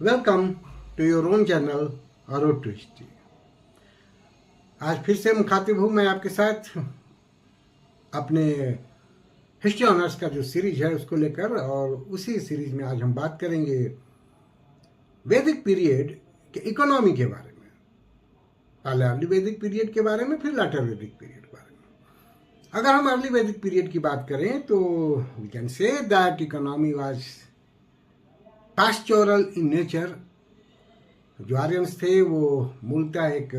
Welcome to your own channel road to history. आज फिर से मुखातिब हूँ मैं आपके साथ अपने हिस्ट्री ऑनर्स का जो सीरीज है उसको लेकर, और उसी सीरीज में आज हम बात करेंगे वैदिक पीरियड के इकोनॉमी के बारे में। पहले अर्ली वैदिक पीरियड के बारे में, फिर लेटर वैदिक पीरियड के बारे में। अगर हम अर्ली वैदिक पीरियड की बात करें तो we can say that economy was pastoral in nature. जो आर्यंस थे वो मूलतः एक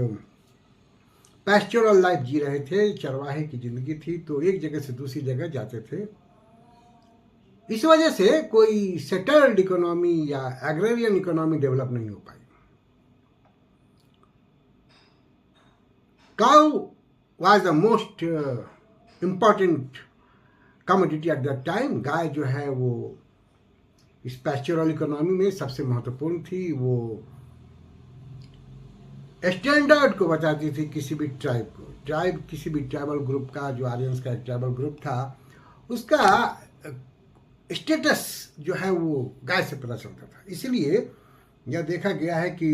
पैस्टोरल लाइफ जी रहे थे, चरवाहे की जिंदगी थी, तो एक जगह से दूसरी जगह जाते थे। इस वजह से कोई सेटल्ड इकोनॉमी या एग्रेरियन इकोनॉमी डेवलप नहीं हो पाई। Cow was the most important commodity at that time. गाय जो है वो इस पैस्टोरल इकोनॉमी में सबसे महत्वपूर्ण थी। वो स्टैंडर्ड को बताती थी किसी भी ट्राइब को। ट्राइब किसी भी ट्राइबल ग्रुप का, जो आर्यंस का एक ट्राइबल ग्रुप था, उसका स्टेटस जो है वो गाय से पता चलता था। इसलिए यह देखा गया है कि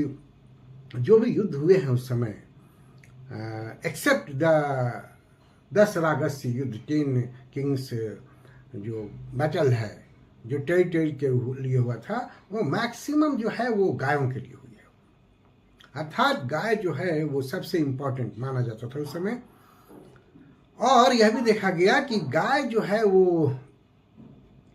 जो भी युद्ध हुए हैं उस समय, एक्सेप्ट द 10 रागस्य युद्ध, 10 किंग्स जो बैटल है, जो टेरिटरी के लिए हुआ था, वो मैक्सिमम जो है वो गायों के लिए हुई है। अर्थात गाय जो है वो सबसे इम्पोर्टेंट माना जाता था उस समय। और यह भी देखा गया कि गाय जो है वो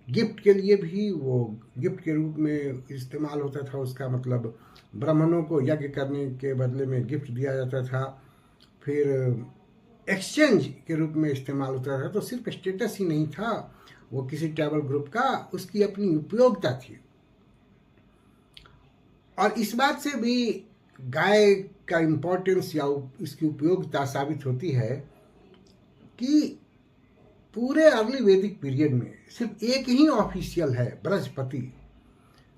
गिफ्ट के लिए भी, वो गिफ्ट के रूप में इस्तेमाल होता था। उसका मतलब ब्राह्मणों को यज्ञ करने के बदले में गिफ्ट दिया जाता था। फिर एक्सचेंज के रूप में इस्तेमाल होता था। तो सिर्फ स्टेटस ही नहीं था वो किसी ट्राइबल ग्रुप का, उसकी अपनी उपयोगिता थी। और इस बात से भी गाय का इम्पोर्टेंस या इसकी उपयोगिता साबित होती है कि पूरे अर्ली वैदिक पीरियड में सिर्फ एक ही ऑफिशियल है, बृहस्पति,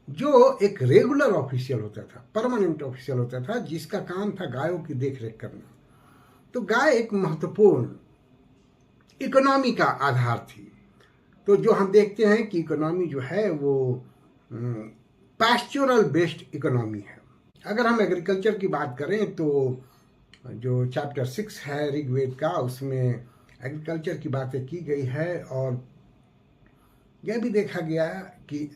जो एक रेगुलर ऑफिशियल होता था, परमानेंट ऑफिशियल होता था, जिसका काम था गायों की देखरेख करना। तो गाय एक महत्वपूर्ण इकोनॉमी का आधार थी। तो जो हम देखते हैं कि इकोनॉमी जो है वो पैस्टोरल बेस्ड इकोनॉमी है। अगर हम एग्रीकल्चर की बात करें तो जो चैप्टर 6 है ऋग्वेद का, उसमें एग्रीकल्चर की बातें की गई है। और यह भी देखा गया कि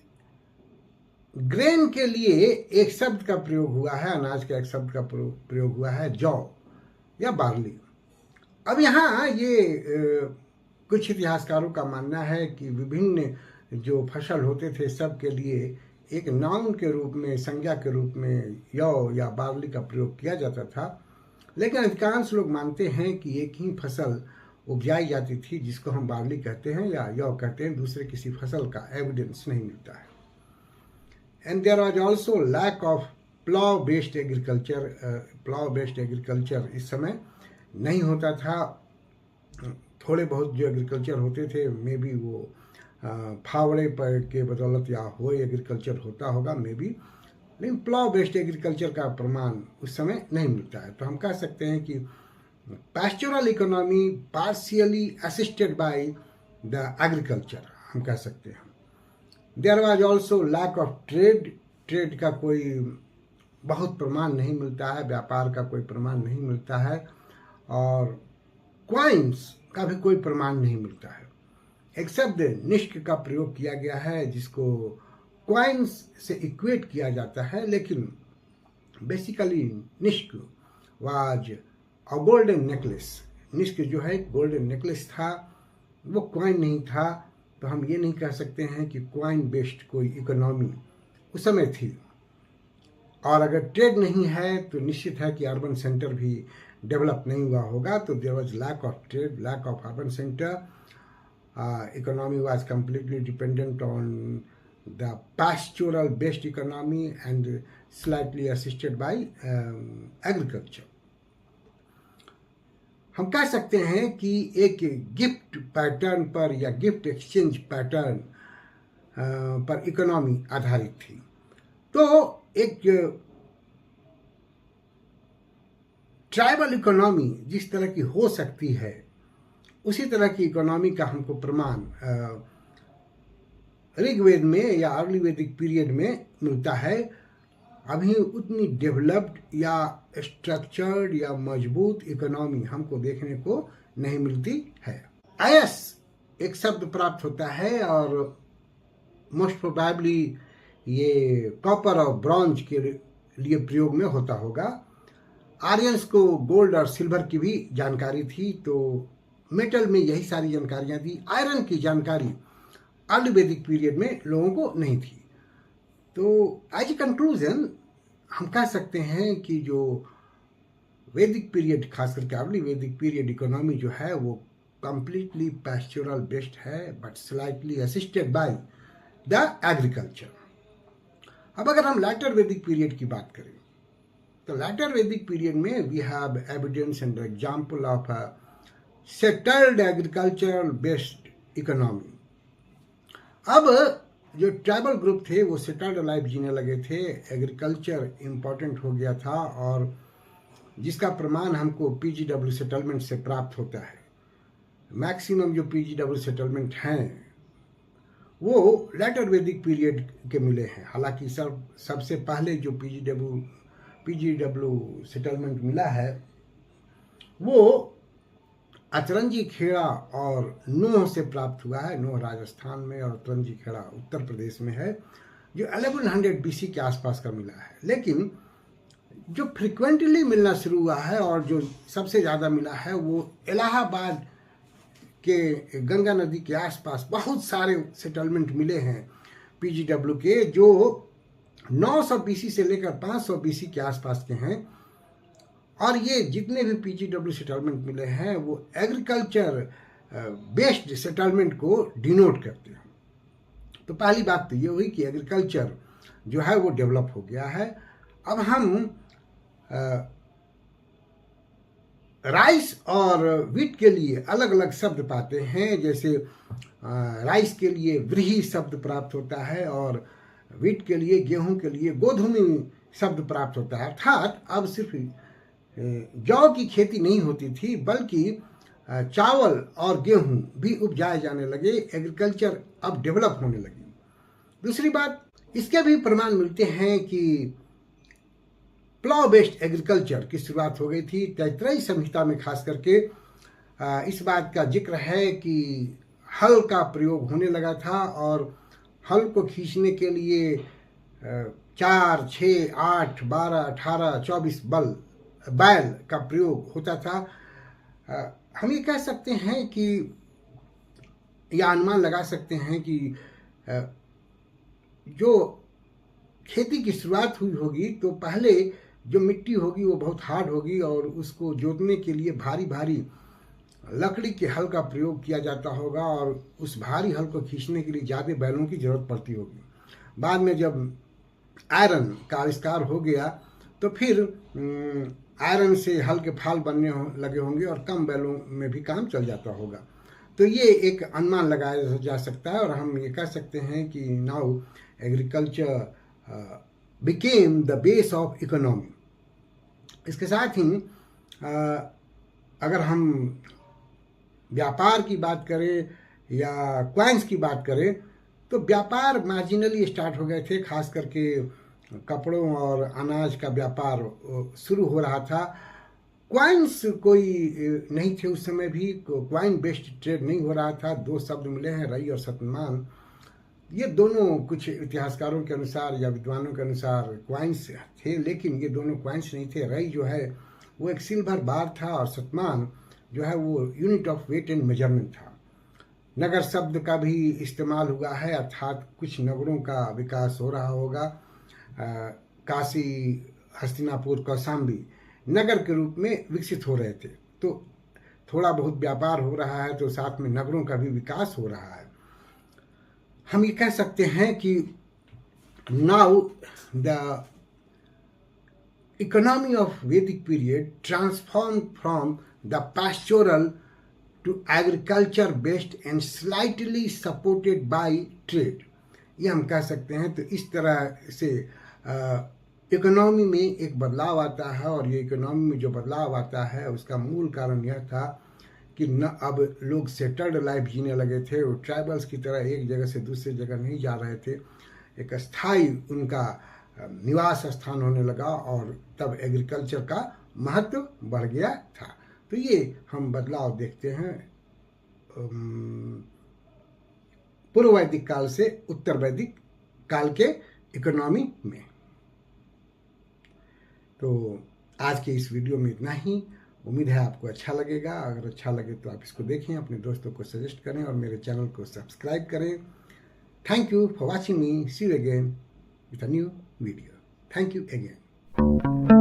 ग्रेन के लिए एक शब्द का प्रयोग हुआ है, अनाज का एक शब्द का प्रयोग हुआ है, जौ या बार्ली। अब यहाँ ये कुछ इतिहासकारों का मानना है कि विभिन्न जो फसल होते थे सब के लिए एक नाउन के रूप में, संज्ञा के रूप में यौ या बार्ली का प्रयोग किया जाता था। लेकिन अधिकांश लोग मानते हैं कि एक ही फसल उपजाई जाती थी जिसको हम बार्ली कहते हैं या यौ कहते हैं। दूसरे किसी फसल का एविडेंस नहीं मिलता है। And there was also lack of plough based agriculture. Plough based agriculture इस समय नहीं होता था। थोड़े बहुत जो एग्रीकल्चर होते थे, मे बी वो फावड़े पर के बदौलत या हो एग्रीकल्चर होता होगा, मे बी, लेकिन प्लाव बेस्ड एग्रीकल्चर का प्रमाण उस समय नहीं मिलता है। तो हम कह सकते हैं कि pastoral economy partially assisted by the agriculture, हम कह सकते हैं। There was also lack of trade. Trade का कोई बहुत प्रमाण नहीं मिलता है, व्यापार का कोई प्रमाण नहीं मिलता है। और क्वाइंस का भी कोई प्रमाण नहीं मिलता है। एक शब्द निष्क का प्रयोग किया गया है जिसको क्वाइंस से इक्वेट किया जाता है, लेकिन basically nishka was a golden necklace. निष्क जो है गोल्डन नेकलेस था, वो क्वाइन नहीं था। तो हम ये नहीं कह सकते हैं कि क्वाइन बेस्ड कोई इकोनॉमी उस समय थी। और अगर ट्रेड नहीं है तो निश्चित है कि अर्बन सेंटर भी डेवलप नहीं हुआ होगा। तो there was lack of trade, lack of urban centre. Economy was completely dependent on the pastoral based economy and slightly assisted by agriculture. हम कह सकते हैं कि एक गिफ्ट पैटर्न पर या गिफ्ट एक्सचेंज पैटर्न पर इकोनॉमी आधारित थी। तो एक ट्राइबल इकोनॉमी जिस तरह की हो सकती है, उसी तरह की इकोनॉमी का हमको प्रमाण ऋग्वेद में या अर्ली वैदिक पीरियड में मिलता है। अभी उतनी डेवलप्ड या स्ट्रक्चर्ड या मजबूत इकोनॉमी हमको देखने को नहीं मिलती है। आयस एक शब्द प्राप्त होता है और मोस्ट प्रोबेबली ये कॉपर और ब्रॉन्ज के लिए प्रयोग में होता होगा। आर्यंस को गोल्ड और सिल्वर की भी जानकारी थी, तो मेटल में यही सारी जानकारियां थी। आयरन की जानकारी अर्ली वैदिक पीरियड में लोगों को नहीं थी। तो एज ए कंक्लूजन हम कह सकते हैं कि जो वैदिक पीरियड, खास करके अर्ली वैदिक पीरियड इकोनॉमी जो है वो कंप्लीटली पैस्चुरल बेस्ड है, but slightly assisted by the agriculture. अब अगर हम लैटर वैदिक पीरियड की बात करें तो लैटर वैदिक पीरियड में we have evidence and example of a settled agricultural based economy. अब जो ट्राइबल ग्रुप थे वो सेटल्ड लाइफ जीने लगे थे, एग्रीकल्चर इम्पोर्टेंट हो गया था, और जिसका प्रमाण हमको पीजीडब्ल्यू सेटलमेंट से प्राप्त होता है। मैक्सिमम जो पीजीडब्ल्यू सेटलमेंट हैं वो लेटर वैदिक पीरियड के मिले हैं। हालांकि सबसे पहले जो पीजीडब्ल्यू सेटलमेंट मिला है वो अतरंजी खेड़ा और नूह से प्राप्त हुआ है। नूह राजस्थान में और अतरंजी खेड़ा उत्तर प्रदेश में है, जो 1100 बीसी के आसपास का मिला है। लेकिन जो फ्रिक्वेंटली मिलना शुरू हुआ है और जो सबसे ज़्यादा मिला है वो इलाहाबाद के गंगा नदी के आसपास बहुत सारे सेटलमेंट मिले हैं पीजीडब्ल्यू के, जो 900 बीसी से लेकर 500 बीसी के आसपास के हैं। और ये जितने भी पीजीडब्ल्यू सेटलमेंट मिले हैं वो एग्रीकल्चर बेस्ड सेटलमेंट को डिनोट करते हैं। तो पहली बात तो ये हुई कि एग्रीकल्चर जो है वो डेवलप हो गया है। अब हम राइस और वीट के लिए अलग अलग शब्द पाते हैं। जैसे राइस के लिए व्रीहि शब्द प्राप्त होता है और वीट के लिए, गेहूं के लिए गोधूमी शब्द प्राप्त होता है। अर्थात अब सिर्फ जौ की खेती नहीं होती थी, बल्कि चावल और गेहूं भी उपजाए जाने लगे। एग्रीकल्चर अब डेवलप होने लगी। दूसरी बात, इसके भी प्रमाण मिलते हैं कि प्लाव बेस्ड एग्रीकल्चर की शुरुआत हो गई थी। तैतरई संहिता में खास करके इस बात का जिक्र है कि हल का प्रयोग होने लगा था और हल को खींचने के लिए 4, 6, 8, 12, 18, 24 बैल का प्रयोग होता था। हम ये कह सकते हैं कि या अनुमान लगा सकते हैं कि जो खेती की शुरुआत हुई होगी तो पहले जो मिट्टी होगी वो बहुत हार्ड होगी और उसको जोतने के लिए भारी भारी लकड़ी के हल का प्रयोग किया जाता होगा और उस भारी हल को खींचने के लिए ज़्यादा बैलों की जरूरत पड़ती होगी। बाद में जब आयरन का आविष्कार हो गया तो फिर आयरन से हल के फाल बनने लगे होंगे और कम बैलों में भी काम चल जाता होगा। तो ये एक अनुमान लगाया जा सकता है और हम ये कह सकते हैं कि now agriculture became the base of economy. इसके साथ ही अगर हम व्यापार की बात करें या क्वाइंस की बात करें तो व्यापार मार्जिनली स्टार्ट हो गए थे। खास करके कपड़ों और अनाज का व्यापार शुरू हो रहा था। क्वाइंस कोई नहीं थे उस समय भी, क्वाइन बेस्ड ट्रेड नहीं हो रहा था। 2 शब्द मिले हैं, रई और शतमान। ये दोनों कुछ इतिहासकारों के अनुसार या विद्वानों के अनुसार क्वाइंस थे, लेकिन ये दोनों क्वाइंस नहीं थे। रई जो है वो एक सिल्वर बार था और शतमान जो है वो unit of weight and measurement था। नगर शब्द का भी इस्तेमाल हुआ है, अर्थात कुछ नगरों का विकास हो रहा होगा। काशी, हस्तिनापुर, कौशाम्बी नगर के रूप में विकसित हो रहे थे, तो थोड़ा बहुत व्यापार हो रहा है तो साथ में नगरों का भी विकास हो रहा है। हम ये कह सकते हैं कि नाउ द इकोनॉमी ऑफ वैदिक period transform from the pastoral to agriculture based and slightly supported by trade। ये हम कह सकते हैं। तो इस तरह से इकोनॉमी में एक बदलाव आता है और ये इकोनॉमी में जो बदलाव आता है उसका मूल कारण यह था कि न अब लोग सेटल्ड लाइफ जीने लगे थे। वो ट्राइबल्स की तरह एक जगह से दूसरी जगह नहीं जा रहे थे। एक स्थायी उनका निवास स्थान होने लगा और तब एग्रीकल्चर का महत्व बढ़ गया था। तो ये हम बदलाव देखते हैं पूर्व वैदिक काल से उत्तर वैदिक काल के इकोनॉमी में। तो आज के इस वीडियो में इतना ही। उम्मीद है आपको अच्छा लगेगा। अगर अच्छा लगे तो आप इसको देखें, अपने दोस्तों को सजेस्ट करें और मेरे चैनल को सब्सक्राइब करें। Thank you for watching me. See you again with a new video. Thank you again.